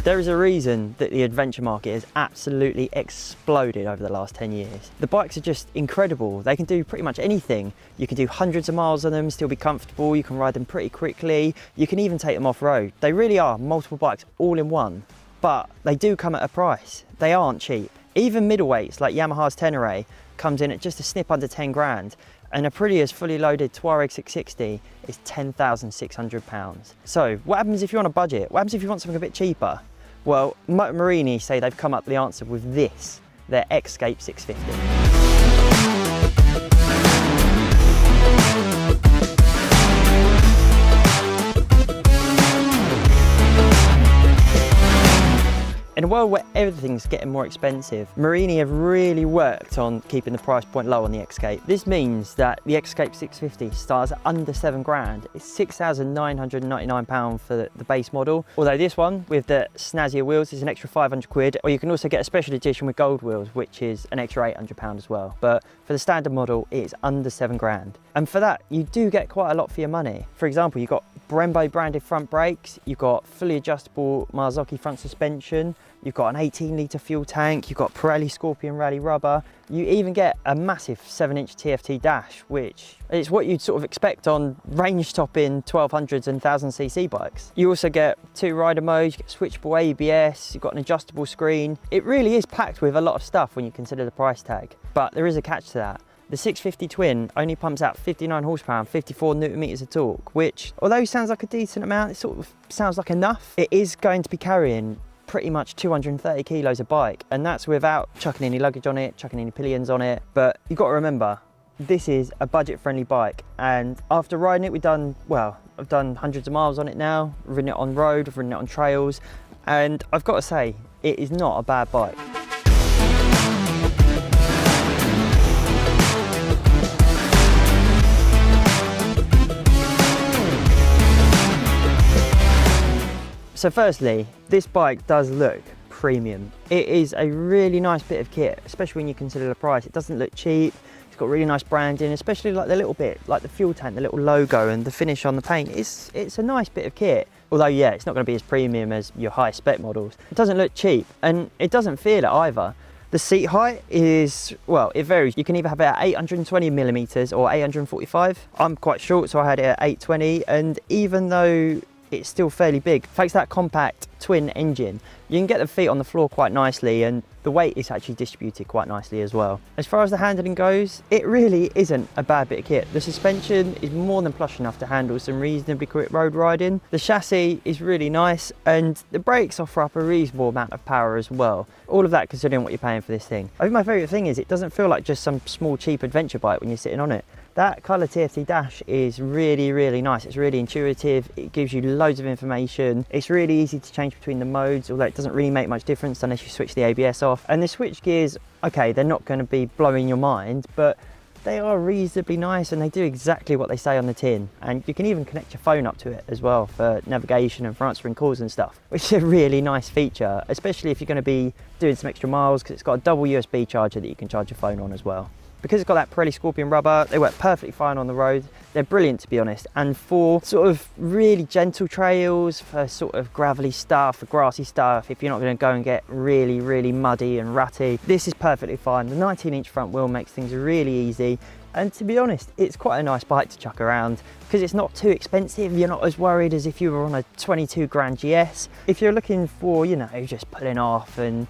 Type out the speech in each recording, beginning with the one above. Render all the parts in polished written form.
There is a reason that the adventure market has absolutely exploded over the last 10 years. The bikes are just incredible. They can do pretty much anything. You can do hundreds of miles on them, still be comfortable. You can ride them pretty quickly. You can even take them off-road. They really are multiple bikes all in one, but they do come at a price. They aren't cheap. Even middleweights like Yamaha's Tenere comes in at just a snip under 10 grand. And Aprilia's fully loaded Touareg 660 is £10,600. So what happens if you're on a budget? What happens if you want something a bit cheaper? Well, Moto Morini say they've come up with the answer with this, their Escape 650. In a world where everything's getting more expensive, Morini have really worked on keeping the price point low on the Escape. This means that the Escape 650 starts at under 7 grand. It's £6,999 for the base model. Although this one with the snazzier wheels is an extra 500 quid, or you can also get a special edition with gold wheels, which is an extra 800 pound as well. But for the standard model, it's under 7 grand. And for that, you do get quite a lot for your money. For example, you've got Brembo branded front brakes, you've got fully adjustable Marzocchi front suspension, you've got an 18-litre fuel tank, you've got Pirelli Scorpion Rally rubber, you even get a massive 7-inch TFT dash, which is what you'd sort of expect on range-topping 1200s and 1000cc bikes. You also get 2 rider modes, you get switchable ABS, you've got an adjustable screen. It really is packed with a lot of stuff when you consider the price tag, but there is a catch to that. The 650 twin only pumps out 59 horsepower and 54 newton meters of torque, which, although sounds like a decent amount, it sort of sounds like enough. It is going to be carrying pretty much 230 kilos of bike, and that's without chucking any luggage on it, chucking any pillions on it. But you've got to remember, this is a budget-friendly bike, and after riding it, I've done hundreds of miles on it now, I've ridden it on road, I've ridden it on trails, and I've got to say, it is not a bad bike. So firstly, this bike does look premium. It is a really nice bit of kit, especially when you consider the price. It doesn't look cheap. It's got really nice branding, especially like the little bit, like the fuel tank, the little logo and the finish on the paint. It's a nice bit of kit. Although, yeah, it's not going to be as premium as your high spec models. It doesn't look cheap, and it doesn't feel it either. The seat height is, well, it varies. You can either have it at 820 millimeters or 845. I'm quite short, so I had it at 820, and even though it's still fairly big, thanks to that compact twin engine, you can get the feet on the floor quite nicely, and the weight is actually distributed quite nicely as well. As far as the handling goes, it really isn't a bad bit of kit. The suspension is more than plush enough to handle some reasonably quick road riding. The chassis is really nice, and the brakes offer up a reasonable amount of power as well. All of that considering what you're paying for this thing. I think my favourite thing is it doesn't feel like just some small cheap adventure bike when you're sitting on it. That colour TFT dash is really, really nice. It's really intuitive. It gives you loads of information. It's really easy to change between the modes, although it doesn't really make much difference unless you switch the ABS off. And the switch gears, okay, they're not going to be blowing your mind, but they are reasonably nice and they do exactly what they say on the tin. And you can even connect your phone up to it as well for navigation and for answering calls and stuff, which is a really nice feature, especially if you're going to be doing some extra miles, because it's got a double USB charger that you can charge your phone on as well. Because it's got that Pirelli Scorpion rubber, they work perfectly fine on the road. They're brilliant, to be honest. And for sort of really gentle trails, for sort of gravelly stuff, for grassy stuff, if you're not going to go and get really, really muddy and rutty, this is perfectly fine. The 19-inch front wheel makes things really easy. And to be honest, it's quite a nice bike to chuck around because it's not too expensive. You're not as worried as if you were on a 22 grand GS. If you're looking for, you know, just pulling off and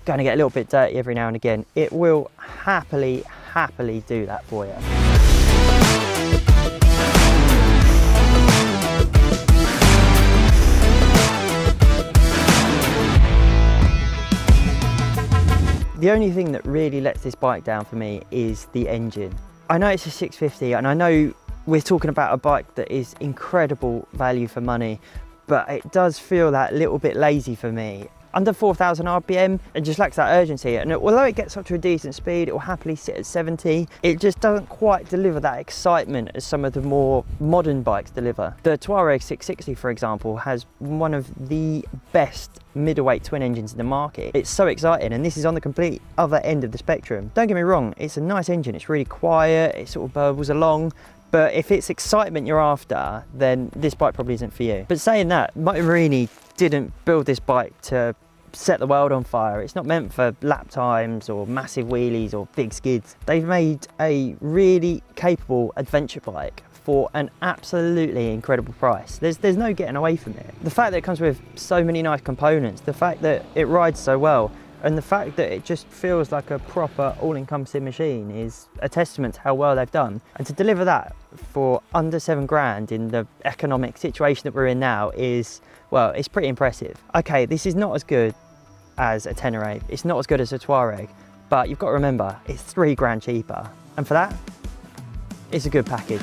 going to get a little bit dirty every now and again, it will happily do that for you. The only thing that really lets this bike down for me is the engine. I know it's a 650 and I know we're talking about a bike that is incredible value for money, but it does feel that little bit lazy for me. Under 4,000 RPM, it just lacks that urgency. And although it gets up to a decent speed, it will happily sit at 70. It just doesn't quite deliver that excitement as some of the more modern bikes deliver. The Touareg 660, for example, has one of the best middleweight twin engines in the market. It's so exciting, and this is on the complete other end of the spectrum. Don't get me wrong, it's a nice engine. It's really quiet, it sort of burbles along. But if it's excitement you're after, then this bike probably isn't for you. But saying that, Moto Morini didn't build this bike to set the world on fire. It's not meant for lap times or massive wheelies or big skids. They've made a really capable adventure bike for an absolutely incredible price. There's no getting away from it. The fact that it comes with so many nice components, the fact that it rides so well, and the fact that it just feels like a proper all-encompassing machine is a testament to how well they've done. And to deliver that for under 7 grand in the economic situation that we're in now is, well, it's pretty impressive. Okay, this is not as good as a Tenere, it's not as good as a Touareg, but you've got to remember, it's 3 grand cheaper. And for that, it's a good package.